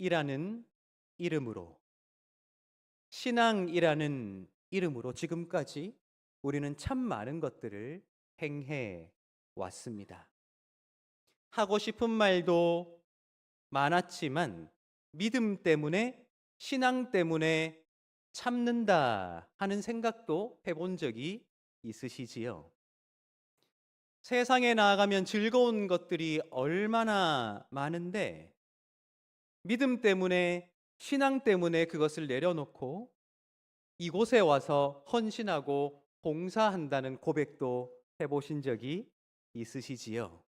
신앙이라는 이름으로, 신앙이라는 이름으로 지금까지 우리는 참 많은 것들을 행해 왔습니다. 하고 싶은 말도 많았지만 믿음 때문에, 신앙 때문에 참는다 하는 생각도 해본 적이 있으시지요? 세상에 나아가면 즐거운 것들이 얼마나 많은데 믿음 때문에, 신앙 때문에 그것을 내려놓고 이곳에 와서 헌신하고 봉사한다는 고백도 해보신 적이 있으시지요?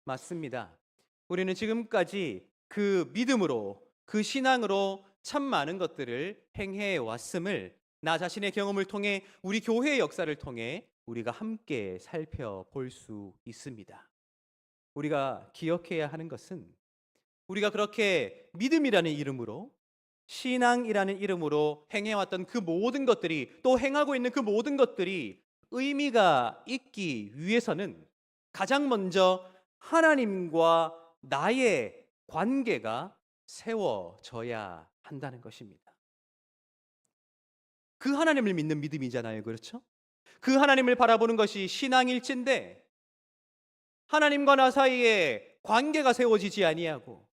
맞습니다. 우리는 지금까지 그 믿음으로, 그 신앙으로 참 많은 것들을 행해 왔음을 나 자신의 경험을 통해, 우리 교회의 역사를 통해 우리가 함께 살펴볼 수 있습니다. 우리가 기억해야 하는 것은 우리가 그렇게 믿음이라는 이름으로, 신앙이라는 이름으로 행해왔던 그 모든 것들이, 또 행하고 있는 그 모든 것들이 의미가 있기 위해서는 가장 먼저 하나님과 나의 관계가 세워져야 한다는 것입니다. 그 하나님을 믿는 믿음이잖아요, 그렇죠? 그 하나님을 바라보는 것이 신앙일진데 하나님과 나 사이에 관계가 세워지지 아니하고,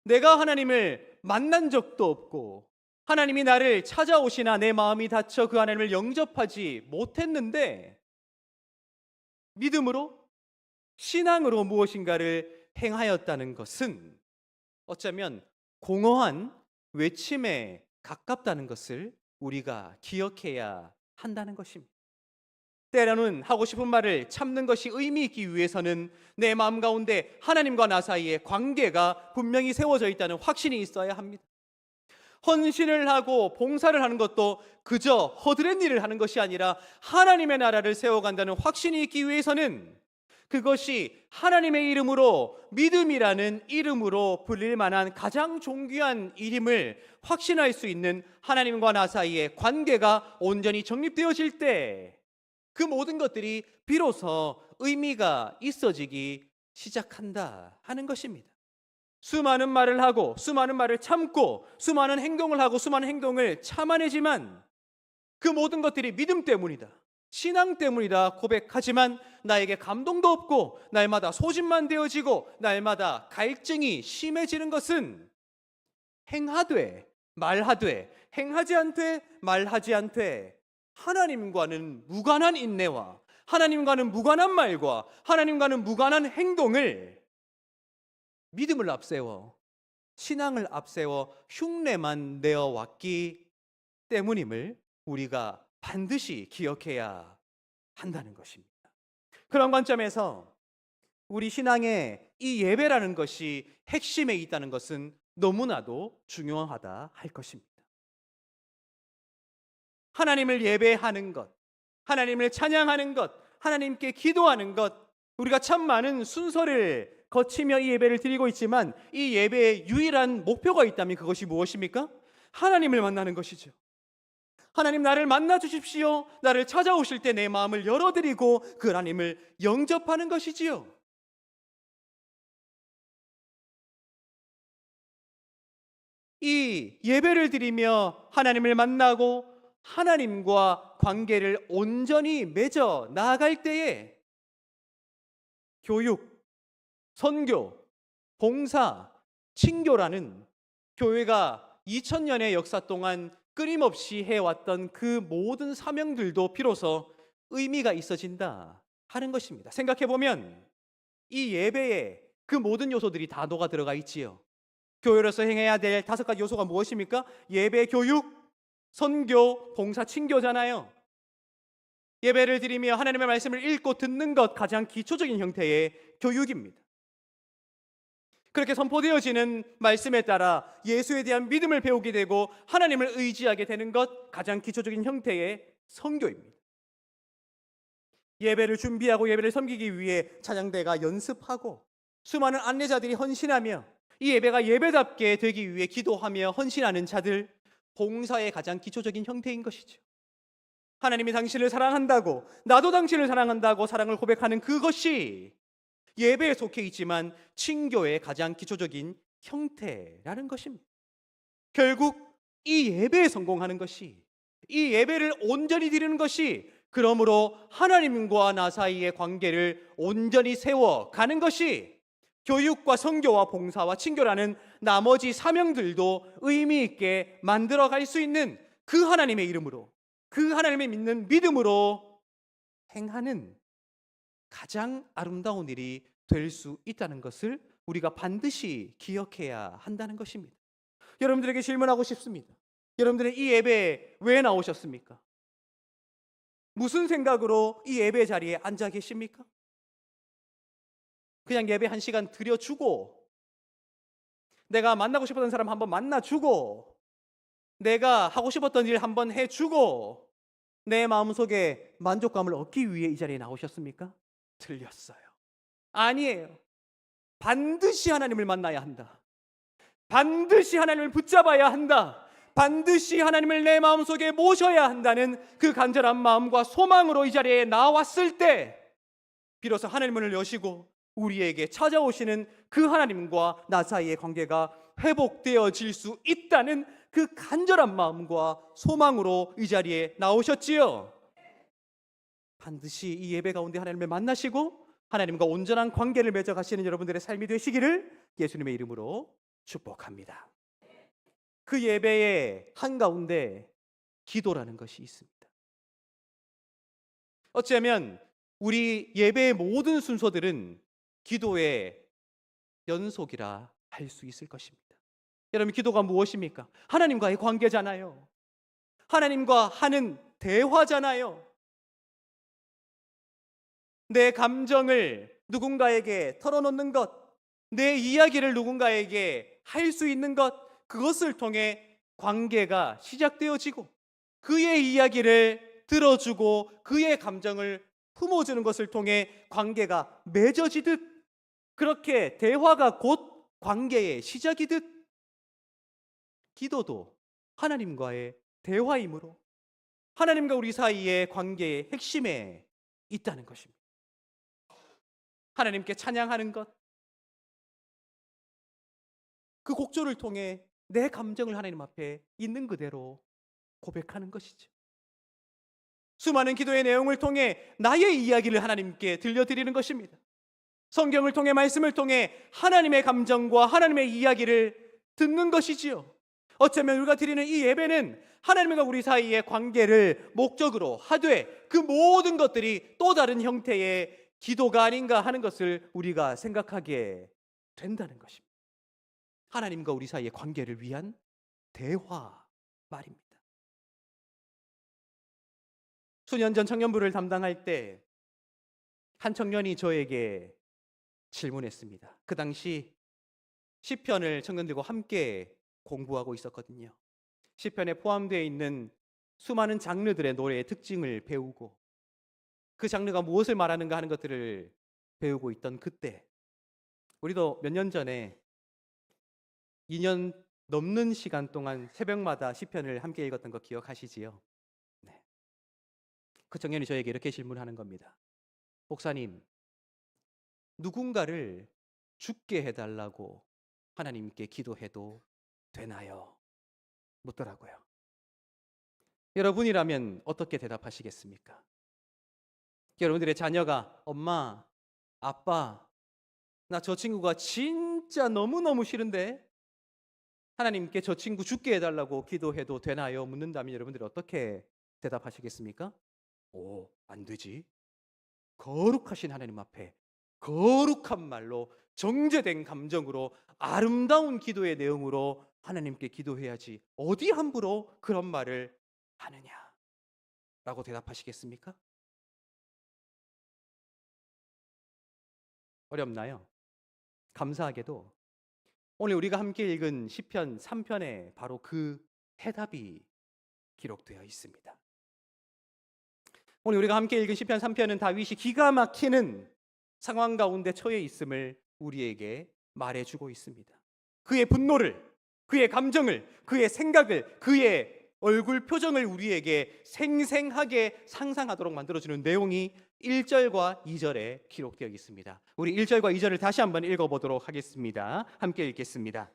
내가 하나님을 만난 적도 없고 하나님이 나를 찾아오시나 내 마음이 닫혀 그 하나님을 영접하지 못했는데 믿음으로, 신앙으로 무엇인가를 행하였다는 것은 어쩌면 공허한 외침에 가깝다는 것을 우리가 기억해야 한다는 것입니다. 때로는 하고 싶은 말을 참는 것이 의미 있기 위해서는 내 마음 가운데 하나님과 나 사이에 관계가 분명히 세워져 있다는 확신이 있어야 합니다. 헌신을 하고 봉사를 하는 것도 그저 허드렛 일을 하는 것이 아니라 하나님의 나라를 세워간다는 확신이 있기 위해서는 그것이 하나님의 이름으로, 믿음이라는 이름으로 불릴 만한 가장 존귀한 일임을 확신할 수 있는 하나님과 나 사이의 관계가 온전히 정립되어질 때 그 모든 것들이 비로소 의미가 있어지기 시작한다 하는 것입니다. 수많은 말을 하고, 수많은 말을 참고, 수많은 행동을 하고, 수많은 행동을 참아내지만 그 모든 것들이 믿음 때문이다, 신앙 때문이다 고백하지만 나에게 감동도 없고 날마다 소진만 되어지고 날마다 갈증이 심해지는 것은 행하되 말하되, 행하지 않되 말하지 않되 하나님과는 무관한 인내와 하나님과는 무관한 말과 하나님과는 무관한 행동을, 믿음을 앞세워, 신앙을 앞세워 흉내만 내어 왔기 때문임을 우리가 반드시 기억해야 한다는 것입니다. 그런 관점에서 우리 신앙에 이 예배라는 것이 핵심에 있다는 것은 너무나도 중요하다 할 것입니다. 하나님을 예배하는 것, 하나님을 찬양하는 것, 하나님께 기도하는 것, 우리가 참 많은 순서를 거치며 이 예배를 드리고 있지만 이 예배의 유일한 목표가 있다면 그것이 무엇입니까? 하나님을 만나는 것이죠. 하나님, 나를 만나 주십시오. 나를 찾아오실 때 내 마음을 열어드리고 그 하나님을 영접하는 것이지요. 이 예배를 드리며 하나님을 만나고 하나님과 관계를 온전히 맺어 나아갈 때에 교육, 선교, 봉사, 친교라는 교회가 2000년의 역사 동안 끊임없이 해왔던 그 모든 사명들도 비로소 의미가 있어진다 하는 것입니다. 생각해보면 이 예배에 그 모든 요소들이 다 녹아 들어가 있지요. 교회로서 행해야 될 5가지 요소가 무엇입니까? 예배, 교육, 선교, 봉사, 친교잖아요. 예배를 드리며 하나님의 말씀을 읽고 듣는 것, 가장 기초적인 형태의 교육입니다. 그렇게 선포되어지는 말씀에 따라 예수에 대한 믿음을 배우게 되고 하나님을 의지하게 되는 것, 가장 기초적인 형태의 선교입니다. 예배를 준비하고 예배를 섬기기 위해 찬양대가 연습하고 수많은 안내자들이 헌신하며 이 예배가 예배답게 되기 위해 기도하며 헌신하는 자들, 봉사의 가장 기초적인 형태인 것이죠. 하나님이 당신을 사랑한다고, 나도 당신을 사랑한다고 사랑을 고백하는 그것이 예배에 속해 있지만 친교의 가장 기초적인 형태라는 것입니다. 결국 이 예배에 성공하는 것이, 이 예배를 온전히 드리는 것이, 그러므로 하나님과 나 사이의 관계를 온전히 세워가는 것이 교육과 선교와 봉사와 친교라는 나머지 사명들도 의미 있게 만들어갈 수 있는 그 하나님의 이름으로, 그 하나님의 믿는 믿음으로 행하는 가장 아름다운 일이 될 수 있다는 것을 우리가 반드시 기억해야 한다는 것입니다. 여러분들에게 질문하고 싶습니다. 여러분들은 이 예배에 왜 나오셨습니까? 무슨 생각으로 이 예배 자리에 앉아 계십니까? 그냥 예배 한 시간 드려주고, 내가 만나고 싶었던 사람 한번 만나주고, 내가 하고 싶었던 일 한번 해주고, 내 마음속에 만족감을 얻기 위해 이 자리에 나오셨습니까? 틀렸어요. 아니에요. 반드시 하나님을 만나야 한다. 반드시 하나님을 붙잡아야 한다. 반드시 하나님을 내 마음속에 모셔야 한다는 그 간절한 마음과 소망으로 이 자리에 나왔을 때 비로소 하나님 문을 여시고 우리에게 찾아오시는 그 하나님과 나 사이의 관계가 회복되어질 수 있다는 그 간절한 마음과 소망으로 이 자리에 나오셨지요. 반드시 이 예배 가운데 하나님을 만나시고 하나님과 온전한 관계를 맺어가시는 여러분들의 삶이 되시기를 예수님의 이름으로 축복합니다. 그 예배의 한가운데 기도라는 것이 있습니다. 어쩌면 우리 예배의 모든 순서들은 기도의 연속이라 할 수 있을 것입니다. 여러분, 기도가 무엇입니까? 하나님과의 관계잖아요. 하나님과 하는 대화잖아요. 내 감정을 누군가에게 털어놓는 것, 내 이야기를 누군가에게 할 수 있는 것, 그것을 통해 관계가 시작되어지고 그의 이야기를 들어주고 그의 감정을 품어주는 것을 통해 관계가 맺어지듯, 그렇게 대화가 곧 관계의 시작이듯 기도도 하나님과의 대화이므로 하나님과 우리 사이의 관계의 핵심에 있다는 것입니다. 하나님께 찬양하는 것, 그 곡조를 통해 내 감정을 하나님 앞에 있는 그대로 고백하는 것이죠. 수많은 기도의 내용을 통해 나의 이야기를 하나님께 들려드리는 것입니다. 성경을 통해, 말씀을 통해 하나님의 감정과 하나님의 이야기를 듣는 것이지요. 어쩌면 우리가 드리는 이 예배는 하나님과 우리 사이의 관계를 목적으로 하되 그 모든 것들이 또 다른 형태의 기도가 아닌가 하는 것을 우리가 생각하게 된다는 것입니다. 하나님과 우리 사이의 관계를 위한 대화 말입니다. 수년 전 청년부를 담당할 때 한 청년이 저에게 질문했습니다. 그 당시 시편을 청년들과 함께 공부하고 있었거든요. 시편에 포함되어 있는 수많은 장르들의 노래의 특징을 배우고 그 장르가 무엇을 말하는가 하는 것들을 배우고 있던 그때, 우리도 몇 년 전에 2년 넘는 시간 동안 새벽마다 시편을 함께 읽었던 거 기억하시지요? 네. 그 청년이 저에게 이렇게 질문하는 겁니다. 목사님, 누군가를 죽게 해달라고 하나님께 기도해도 되나요? 묻더라고요. 여러분이라면 어떻게 대답하시겠습니까? 여러분들의 자녀가 엄마, 아빠, 나 저 친구가 진짜 너무너무 싫은데 하나님께 저 친구 죽게 해달라고 기도해도 되나요? 묻는다면 여러분들이 어떻게 대답하시겠습니까? 안 되지. 거룩하신 하나님 앞에 거룩한 말로 정제된 감정으로 아름다운 기도의 내용으로 하나님께 기도해야지 어디 함부로 그런 말을 하느냐 라고 대답하시겠습니까? 어렵나요? 감사하게도 오늘 우리가 함께 읽은 시편 3편에 바로 그 해답이 기록되어 있습니다. 오늘 우리가 함께 읽은 시편 3편은 다윗이 기가 막히는 상황 가운데 처해 있음을 우리에게 말해주고 있습니다. 그의 분노를, 그의 감정을, 그의 생각을, 그의 얼굴 표정을 우리에게 생생하게 상상하도록 만들어주는 내용이 1절과 2절에 기록되어 있습니다. 우리 1절과 2절을 다시 한번 읽어보도록 하겠습니다. 함께 읽겠습니다.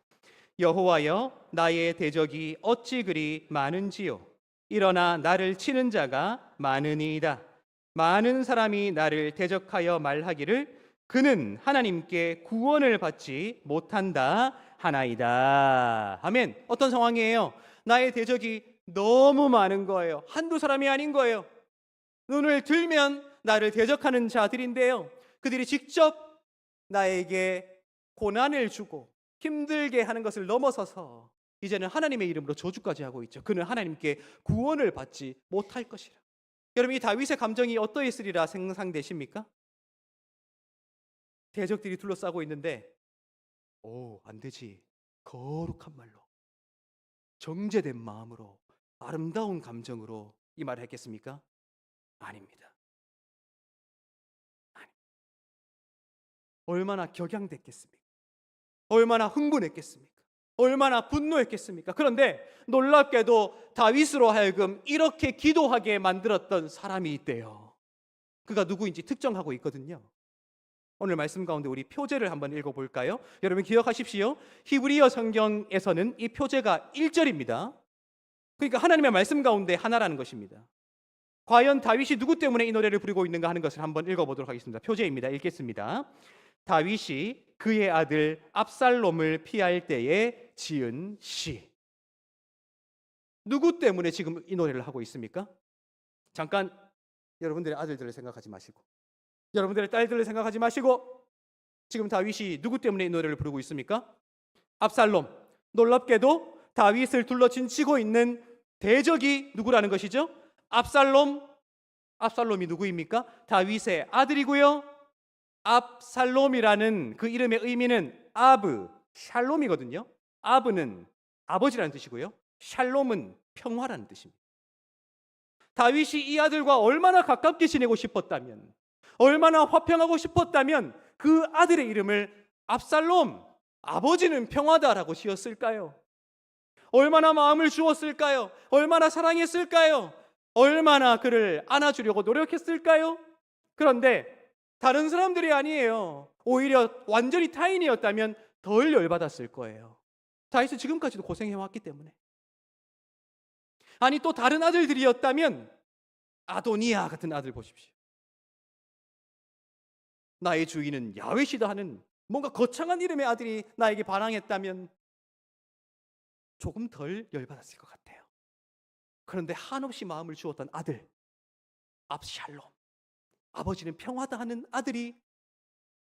여호와여 나의 대적이 어찌 그리 많은지요. 일어나 나를 치는 자가 많으니이다. 많은 사람이 나를 대적하여 말하기를 그는 하나님께 구원을 받지 못한다 하나이다. 아멘. 어떤 상황이에요? 나의 대적이 너무 많은 거예요. 한두 사람이 아닌 거예요. 눈을 들면 나를 대적하는 자들인데요. 그들이 직접 나에게 고난을 주고 힘들게 하는 것을 넘어서서 이제는 하나님의 이름으로 저주까지 하고 있죠. 그는 하나님께 구원을 받지 못할 것이라. 여러분, 이 다윗의 감정이 어떠했으리라 상상되십니까? 대적들이 둘러싸고 있는데 안 되지. 거룩한 말로, 정제된 마음으로, 아름다운 감정으로 이 말을 했겠습니까? 아닙니다. 얼마나 격양됐겠습니까? 얼마나 흥분했겠습니까? 얼마나 분노했겠습니까? 그런데 놀랍게도 다윗으로 하여금 이렇게 기도하게 만들었던 사람이 있대요. 그가 누구인지 특정하고 있거든요. 오늘 말씀 가운데 우리 표제를 한번 읽어볼까요? 여러분 기억하십시오. 히브리어 성경에서는 이 표제가 1절입니다. 그러니까 하나님의 말씀 가운데 하나라는 것입니다. 과연 다윗이 누구 때문에 이 노래를 부르고 있는가 하는 것을 한번 읽어보도록 하겠습니다. 표제입니다. 읽겠습니다. 다윗이 그의 아들 압살롬을 피할 때에 지은 시. 누구 때문에 지금 이 노래를 하고 있습니까? 잠깐 여러분들의 아들들을 생각하지 마시고, 여러분들의 딸들을 생각하지 마시고, 지금 다윗이 누구 때문에 이 노래를 부르고 있습니까? 압살롬. 놀랍게도 다윗을 둘러친치고 있는 대적이 누구라는 것이죠? 압살롬. 압살롬이 누구입니까? 다윗의 아들이고요. 압살롬이라는 그 이름의 의미는 아브, 샬롬이거든요. 아브는 아버지라는 뜻이고요. 샬롬은 평화라는 뜻입니다. 다윗이 이 아들과 얼마나 가깝게 지내고 싶었다면, 얼마나 화평하고 싶었다면 그 아들의 이름을 압살롬, 아버지는 평화다라고 지었을까요? 얼마나 마음을 주었을까요? 얼마나 사랑했을까요? 얼마나 그를 안아주려고 노력했을까요? 그런데 다른 사람들이 아니에요. 오히려 완전히 타인이었다면 덜 열받았을 거예요. 다윗은 지금까지도 고생해왔기 때문에. 아니 또 다른 아들들이었다면 아도니아 같은 아들 보십시오. 나의 주인은 야훼시다 하는 뭔가 거창한 이름의 아들이 나에게 반항했다면 조금 덜 열받았을 것 같아요. 그런데 한없이 마음을 주었던 아들 압샬롬, 아버지는 평화다 하는 아들이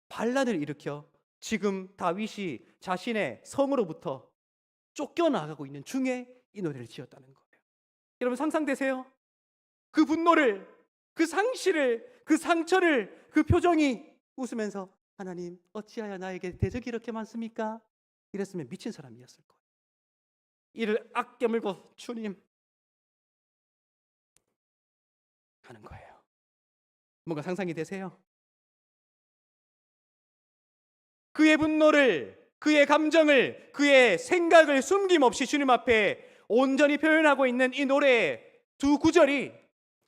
반란을 일으켜 지금 다윗이 자신의 성으로부터 쫓겨나가고 있는 중에 이 노래를 지었다는 거예요. 여러분 상상되세요? 그 분노를, 그 상실을, 그 상처를, 그 표정이 웃으면서 하나님 어찌하여 나에게 대적이 이렇게 많습니까? 이랬으면 미친 사람이었을 거예요. 이를 악깨물고 주님 하는 거예요. 뭔가 상상이 되세요? 그의 분노를, 그의 감정을, 그의 생각을 숨김없이 주님 앞에 온전히 표현하고 있는 이 노래의 두 구절이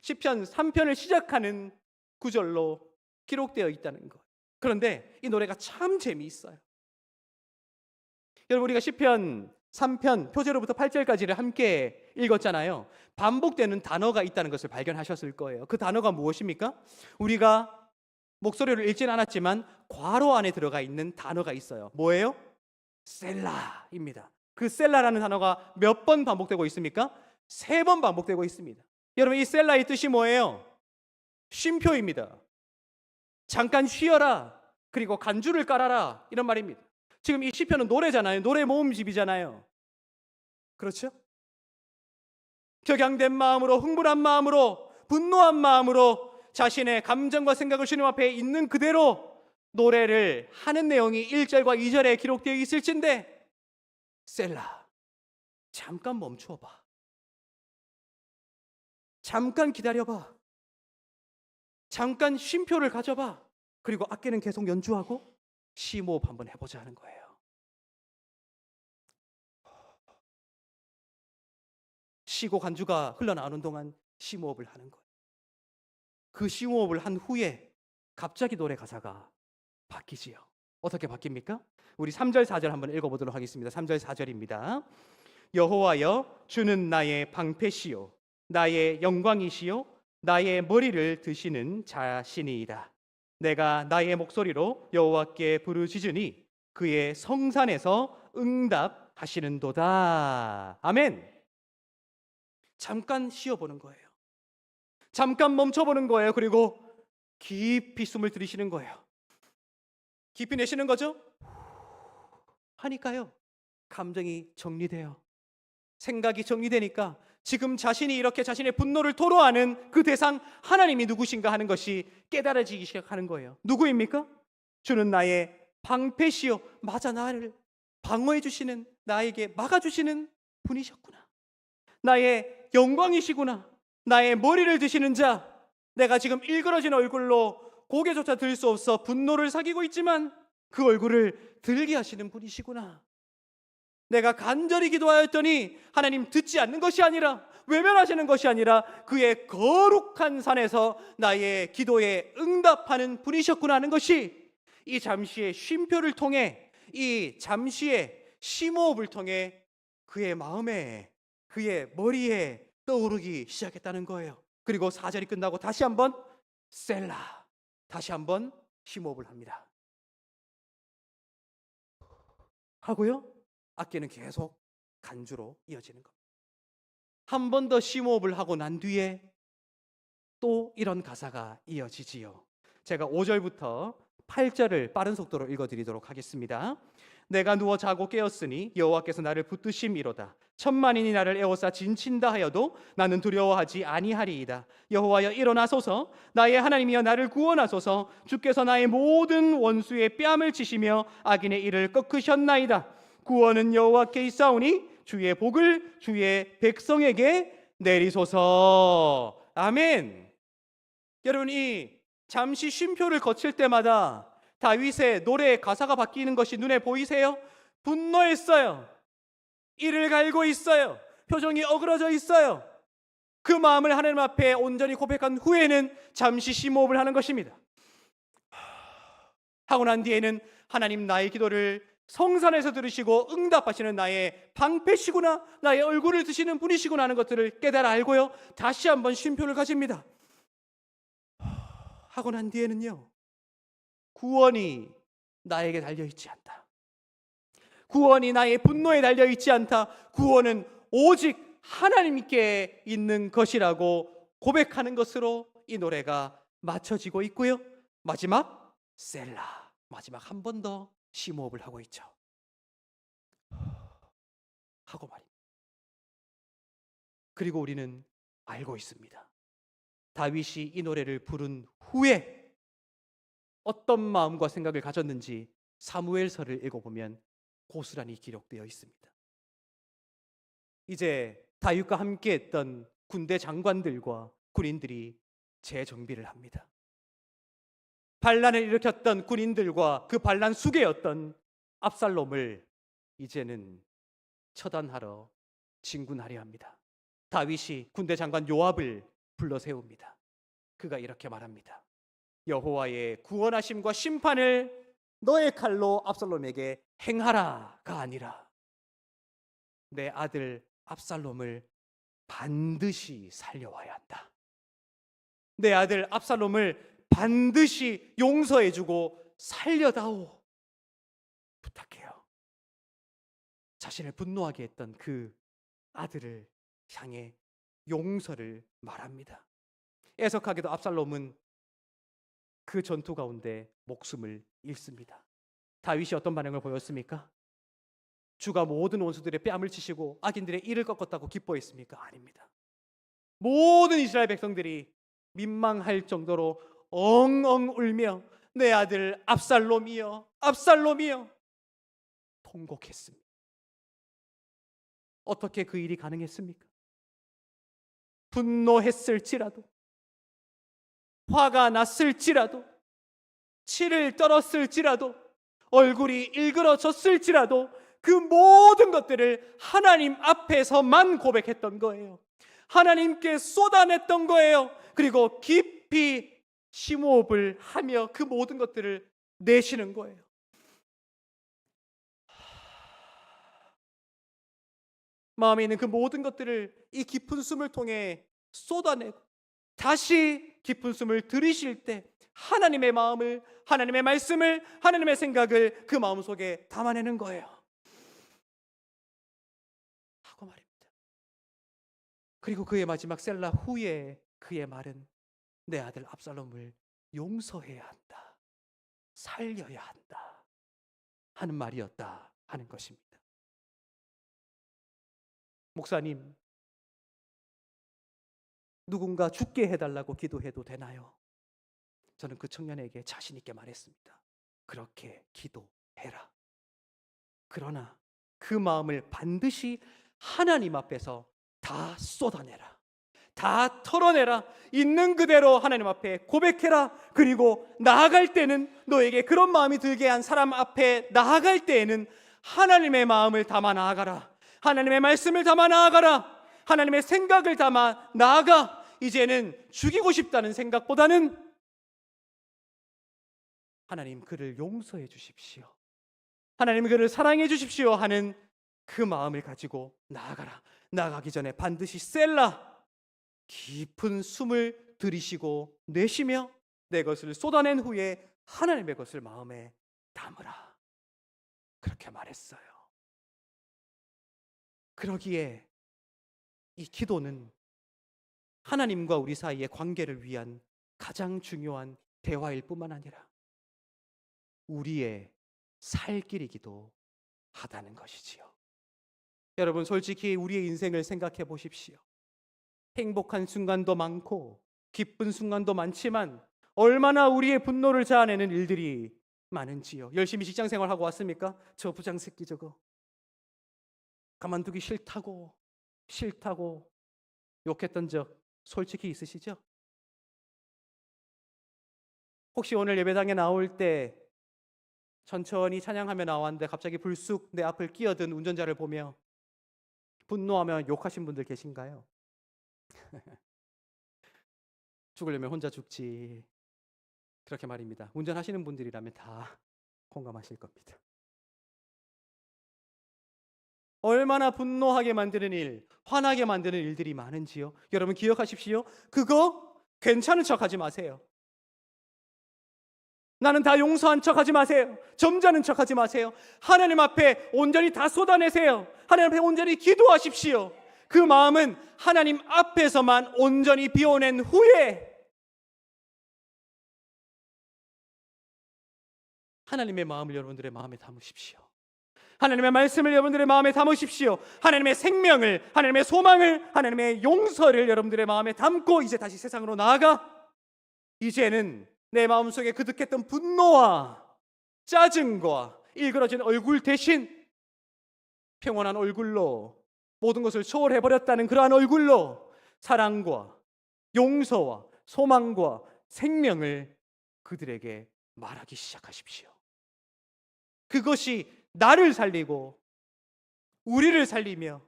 시편 3편을 시작하는 구절로 기록되어 있다는 것. 그런데 이 노래가 참 재미있어요. 여러분 우리가 시편 3편 표제로부터 8절까지를 함께 읽었잖아요. 반복되는 단어가 있다는 것을 발견하셨을 거예요. 그 단어가 무엇입니까? 우리가 목소리를 읽지는 않았지만 괄호 안에 들어가 있는 단어가 있어요. 뭐예요? 셀라입니다. 그 셀라라는 단어가 몇 번 반복되고 있습니까? 3번 반복되고 있습니다. 여러분 이 셀라의 뜻이 뭐예요? 쉼표입니다. 잠깐 쉬어라, 그리고 간주를 깔아라, 이런 말입니다. 지금 이 시편은 노래잖아요. 노래 모음집이잖아요. 그렇죠? 격양된 마음으로, 흥분한 마음으로, 분노한 마음으로 자신의 감정과 생각을 주님 앞에 있는 그대로 노래를 하는 내용이 1절과 2절에 기록되어 있을진데 셀라, 잠깐 멈추어봐. 잠깐 기다려봐. 잠깐 쉼표를 가져봐. 그리고 악기는 계속 연주하고 시모업 한번 해보자 하는 거예요. 시고 간주가 흘러나오는 동안 시모업을 하는 거예요. 그 시모업을 한 후에 갑자기 노래 가사가 바뀌지요. 어떻게 바뀝니까? 우리 3절 4절 한번 읽어보도록 하겠습니다. 3절 4절입니다. 여호와여, 주는 나의 방패시요 나의 영광이시요 나의 머리를 드시는 자신이이다. 내가 나의 목소리로 여호와께 부르짖으니 그의 성산에서 응답하시는도다. 아멘. 잠깐 쉬어보는 거예요. 잠깐 멈춰보는 거예요. 그리고 깊이 숨을 들이쉬는 거예요. 깊이 내쉬는 거죠. 하니까요, 감정이 정리돼요. 생각이 정리되니까 지금 자신이 이렇게 자신의 분노를 토로하는 그 대상 하나님이 누구신가 하는 것이 깨달아지기 시작하는 거예요. 누구입니까? 주는 나의 방패시요, 맞아, 나를 방어해 주시는, 나에게 막아주시는 분이셨구나. 나의 영광이시구나. 나의 머리를 드시는 자. 내가 지금 일그러진 얼굴로 고개조차 들 수 없어 분노를 사귀고 있지만 그 얼굴을 들게 하시는 분이시구나. 내가 간절히 기도하였더니 하나님 듣지 않는 것이 아니라, 외면하시는 것이 아니라 그의 거룩한 산에서 나의 기도에 응답하는 분이셨구나 하는 것이 이 잠시의 쉼표를 통해, 이 잠시의 심호흡을 통해 그의 마음에, 그의 머리에 떠오르기 시작했다는 거예요. 그리고 4절이 끝나고 다시 한번 셀라, 다시 한번 심호흡을 합니다. 하고요, 악기는 계속 간주로 이어지는 겁니다. 한 번 더 심호흡을 하고 난 뒤에 또 이런 가사가 이어지지요. 제가 5절부터 8절을 빠른 속도로 읽어드리도록 하겠습니다. 내가 누워 자고 깨었으니 여호와께서 나를 붙드심이로다. 천만인이 나를 에워싸 진친다 하여도 나는 두려워하지 아니하리이다. 여호와여, 일어나소서. 나의 하나님이여, 나를 구원하소서. 주께서 나의 모든 원수의 뺨을 치시며 악인의 일을 꺾으셨나이다. 구원은 여호와께 있사오니 주의 복을 주의 백성에게 내리소서. 아멘. 여러분, 이 잠시 쉼표를 거칠 때마다 다윗의 노래의 가사가 바뀌는 것이 눈에 보이세요? 분노했어요. 이를 갈고 있어요. 표정이 어그러져 있어요. 그 마음을 하나님 앞에 온전히 고백한 후에는 잠시 심호흡을 하는 것입니다. 하고 난 뒤에는 하나님, 나의 기도를 성산에서 들으시고 응답하시는 나의 방패시구나, 나의 얼굴을 드시는 분이시구나 하는 것들을 깨달아 알고요, 다시 한번 쉼표를 가집니다. 하고 난 뒤에는요, 구원이 나에게 달려있지 않다. 구원이 나의 분노에 달려있지 않다. 구원은 오직 하나님께 있는 것이라고 고백하는 것으로 이 노래가 맞춰지고 있고요, 마지막 셀라, 마지막 한 번 더 심호흡을 하고 있죠. 하고 말입니다. 그리고 우리는 알고 있습니다. 다윗이 이 노래를 부른 후에 어떤 마음과 생각을 가졌는지 사무엘서를 읽어보면 고스란히 기록되어 있습니다. 이제 다윗과 함께했던 군대 장관들과 군인들이 재정비를 합니다. 반란을 일으켰던 군인들과 그 반란 수괴였던 압살롬을 이제는 처단하러 진군하려 합니다. 다윗이 군대 장관 요압을 불러 세웁니다. 그가 이렇게 말합니다. 여호와의 구원하심과 심판을 너의 칼로 압살롬에게 행하라가 아니라 내 아들 압살롬을 반드시 살려와야 한다. 내 아들 압살롬을 반드시 용서해주고 살려다오. 부탁해요. 자신을 분노하게 했던 그 아들을 향해 용서를 말합니다. 애석하게도 압살롬은 그 전투 가운데 목숨을 잃습니다. 다윗이 어떤 반응을 보였습니까? 주가 모든 원수들의 뺨을 치시고 악인들의 이를 꺾었다고 기뻐했습니까? 아닙니다. 모든 이스라엘 백성들이 민망할 정도로 엉엉 울며 내 아들 압살롬이여, 압살롬이여 통곡했습니다. 어떻게 그 일이 가능했습니까? 분노했을지라도, 화가 났을지라도, 치를 떨었을지라도, 얼굴이 일그러졌을지라도 그 모든 것들을 하나님 앞에서만 고백했던 거예요. 하나님께 쏟아냈던 거예요. 그리고 깊이 심호흡을 하며 그 모든 것들을 내쉬는 거예요. 마음에 있는 그 모든 것들을 이 깊은 숨을 통해 쏟아내고 다시 깊은 숨을 들이쉴 때 하나님의 마음을, 하나님의 말씀을, 하나님의 생각을 그 마음속에 담아내는 거예요. 하고 말입니다. 그리고 그의 마지막 셀라 후에 그의 말은 내 아들 압살롬을 용서해야 한다, 살려야 한다 하는 말이었다 하는 것입니다. 목사님, 누군가 죽게 해달라고 기도해도 되나요? 저는 그 청년에게 자신 있게 말했습니다. 그렇게 기도해라. 그러나 그 마음을 반드시 하나님 앞에서 다 쏟아내라. 다 털어내라. 있는 그대로 하나님 앞에 고백해라. 그리고 나아갈 때는, 너에게 그런 마음이 들게 한 사람 앞에 나아갈 때에는 하나님의 마음을 담아 나아가라. 하나님의 말씀을 담아 나아가라. 하나님의 생각을 담아 나아가. 이제는 죽이고 싶다는 생각보다는 하나님 그를 용서해 주십시오, 하나님 그를 사랑해 주십시오 하는 그 마음을 가지고 나아가라. 나아가기 전에 반드시 셀라, 깊은 숨을 들이쉬고 내쉬며 내 것을 쏟아낸 후에 하나님의 것을 마음에 담으라. 그렇게 말했어요. 그러기에 이 기도는 하나님과 우리 사이의 관계를 위한 가장 중요한 대화일 뿐만 아니라 우리의 살 길이기도 하다는 것이지요. 여러분, 솔직히 우리의 인생을 생각해 보십시오. 행복한 순간도 많고 기쁜 순간도 많지만 얼마나 우리의 분노를 자아내는 일들이 많은지요. 열심히 직장 생활하고 왔습니까? 저 부장 새끼 저거 가만두기 싫다고 욕했던 적 솔직히 있으시죠? 혹시 오늘 예배당에 나올 때 천천히 찬양하며 나왔는데 갑자기 불쑥 내 앞을 끼어든 운전자를 보며 분노하며 욕하신 분들 계신가요? 죽으려면 혼자 죽지, 그렇게 말입니다. 운전하시는 분들이라면 다 공감하실 겁니다. 얼마나 분노하게 만드는 일, 화나게 만드는 일들이 많은지요. 여러분 기억하십시오. 그거 괜찮은 척하지 마세요. 나는 다 용서한 척하지 마세요. 점잖은 척하지 마세요. 하나님 앞에 온전히 다 쏟아내세요. 하나님 앞에 온전히 기도하십시오. 그 마음은 하나님 앞에서만 온전히 비워낸 후에 하나님의 마음을 여러분들의 마음에 담으십시오. 하나님의 말씀을 여러분들의 마음에 담으십시오. 하나님의 생명을, 하나님의 소망을, 하나님의 용서를 여러분들의 마음에 담고 이제 다시 세상으로 나아가 이제는 내 마음속에 그득했던 분노와 짜증과 일그러진 얼굴 대신 평온한 얼굴로, 모든 것을 초월해버렸다는 그러한 얼굴로 사랑과 용서와 소망과 생명을 그들에게 말하기 시작하십시오. 그것이 나를 살리고 우리를 살리며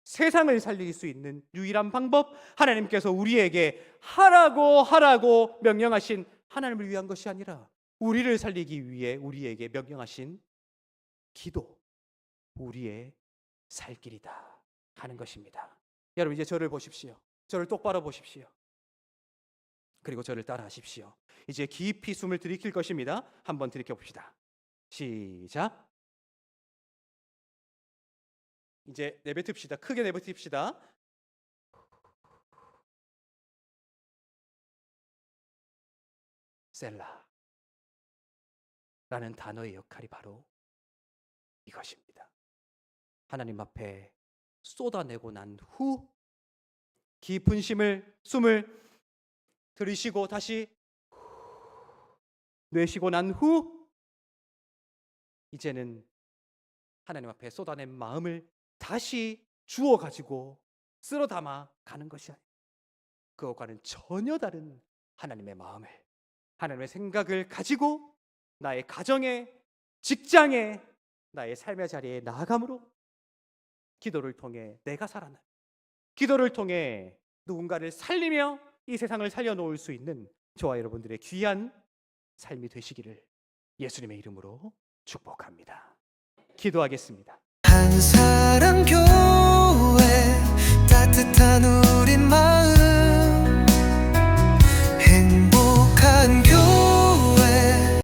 세상을 살릴 수 있는 유일한 방법, 하나님께서 우리에게 하라고 명령하신, 하나님을 위한 것이 아니라 우리를 살리기 위해 우리에게 명령하신 기도, 우리의 살 길이다 하는 것입니다. 여러분 이제 저를 보십시오. 저를 똑바로 보십시오. 그리고 저를 따라 하십시오. 이제 깊이 숨을 들이킬 것입니다. 한번 들이켜 봅시다. 시작. 이제 내뱉읍시다. 크게 내뱉읍시다. 셀라 라는 단어의 역할이 바로 이것입니다. 하나님 앞에 쏟아내고 난 후 깊은 숨을 들이쉬고 다시 내쉬고 난 후 이제는 하나님 앞에 쏟아낸 마음을 다시 주워 가지고 쓸어 담아 가는 것이 아니에요. 그것과는 전혀 다른 하나님의 마음을, 하나님의 생각을 가지고 나의 가정에, 직장에, 나의 삶의 자리에 나아감으로 기도를 통해 내가 살아나는, 기도를 통해 누군가를 살리며 이 세상을 살려놓을 수 있는 저와 여러분들의 귀한 삶이 되시기를 예수님의 이름으로 축복합니다. 기도하겠습니다. 한 사람 교회 항상 우린 말